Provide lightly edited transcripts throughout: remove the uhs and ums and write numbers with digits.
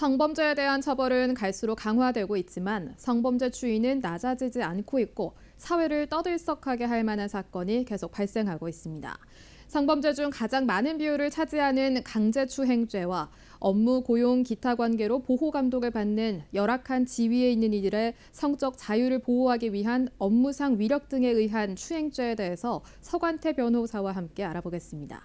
성범죄에 대한 처벌은 갈수록 강화되고 있지만 성범죄 추이는 낮아지지 않고 있고 사회를 떠들썩하게 할 만한 사건이 계속 발생하고 있습니다. 성범죄 중 가장 많은 비율을 차지하는 강제추행죄와 업무, 고용, 기타 관계로 보호 감독을 받는 열악한 지위에 있는 이들의 성적 자유를 보호하기 위한 업무상 위력 등에 의한 추행죄에 대해서 서관태 변호사와 함께 알아보겠습니다.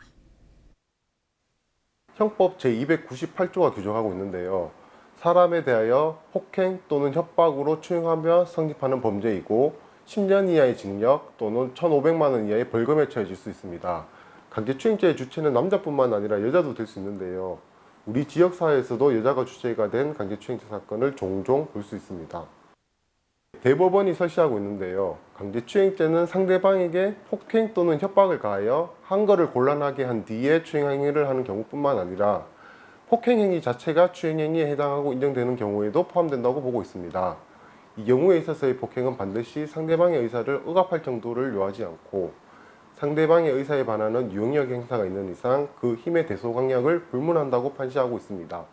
형법 제298조가 규정하고 있는데요. 사람에 대하여 폭행 또는 협박으로 추행하며 성립하는 범죄이고 10년 이하의 징역 또는 1,500만 원 이하의 벌금에 처해질 수 있습니다. 강제추행죄의 주체는 남자뿐만 아니라 여자도 될 수 있는데요. 우리 지역사회에서도 여자가 주체가 된 강제추행죄 사건을 종종 볼 수 있습니다. 대법원이 설시하고 있는데요. 강제추행죄는 상대방에게 폭행 또는 협박을 가하여 한거를 곤란하게 한 뒤에 추행행위를 하는 경우뿐만 아니라 폭행행위 자체가 추행행위에 해당하고 인정되는 경우에도 포함된다고 보고 있습니다. 이 경우에 있어서의 폭행은 반드시 상대방의 의사를 억압할 정도를 요하지 않고 상대방의 의사에 반하는 유형력 행사가 있는 이상 그 힘의 대소강약을 불문한다고 판시하고 있습니다.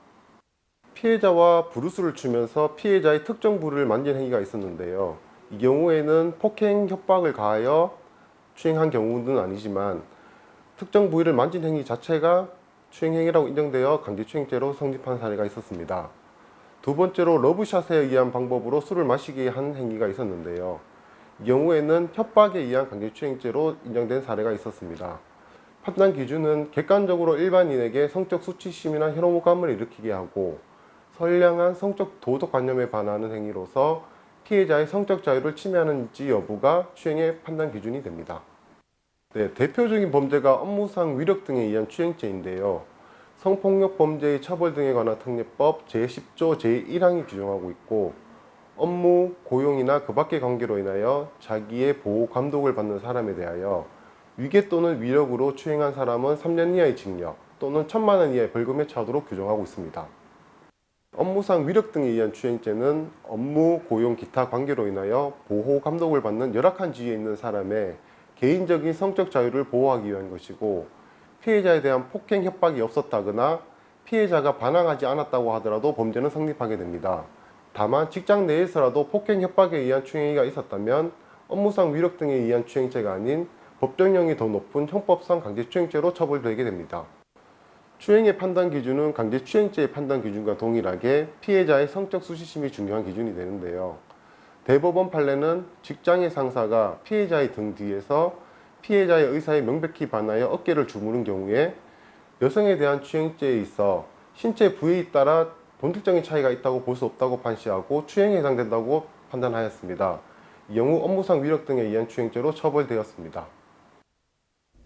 피해자와 부르스를 추면서 피해자의 특정 부위를 만진 행위가 있었는데요. 이 경우에는 폭행, 협박을 가하여 추행한 경우는 아니지만 특정 부위를 만진 행위 자체가 추행행위라고 인정되어 강제추행죄로 성립한 사례가 있었습니다. 두 번째로 러브샷에 의한 방법으로 술을 마시게 한 행위가 있었는데요. 이 경우에는 협박에 의한 강제추행죄로 인정된 사례가 있었습니다. 판단 기준은 객관적으로 일반인에게 성적 수치심이나 혐오감을 일으키게 하고 선량한 성적 도덕관념에 반하는 행위로서 피해자의 성적 자유를 침해하는지 여부가 추행의 판단 기준이 됩니다. 대표적인 범죄가 업무상 위력 등에 의한 추행죄인데요. 성폭력 범죄의 처벌 등에 관한 특례법 제10조 제1항이 규정하고 있고 업무, 고용이나 그 밖의 관계로 인하여 자기의 보호, 감독을 받는 사람에 대하여 위계 또는 위력으로 추행한 사람은 3년 이하의 징역 또는 1,000만 원 이하의 벌금에 처하도록 규정하고 있습니다. 업무상 위력 등에 의한 추행죄는 업무, 고용, 기타 관계로 인하여 보호, 감독을 받는 열악한 지위에 있는 사람의 개인적인 성적 자유를 보호하기 위한 것이고 피해자에 대한 폭행, 협박이 없었다거나 피해자가 반항하지 않았다고 하더라도 범죄는 성립하게 됩니다. 다만 직장 내에서라도 폭행, 협박에 의한 추행행위가 있었다면 업무상 위력 등에 의한 추행죄가 아닌 법정형이 더 높은 형법상 강제추행죄로 처벌되게 됩니다. 추행의 판단 기준은 강제추행죄의 판단 기준과 동일하게 피해자의 성적 수치심이 중요한 기준이 되는데요. 대법원 판례는 직장의 상사가 피해자의 등 뒤에서 피해자의 의사에 명백히 반하여 어깨를 주무른 경우에 여성에 대한 추행죄에 있어 신체 부위에 따라 본질적인 차이가 있다고 볼 수 없다고 판시하고 추행에 해당된다고 판단하였습니다. 이 경우 업무상 위력 등에 의한 추행죄로 처벌되었습니다.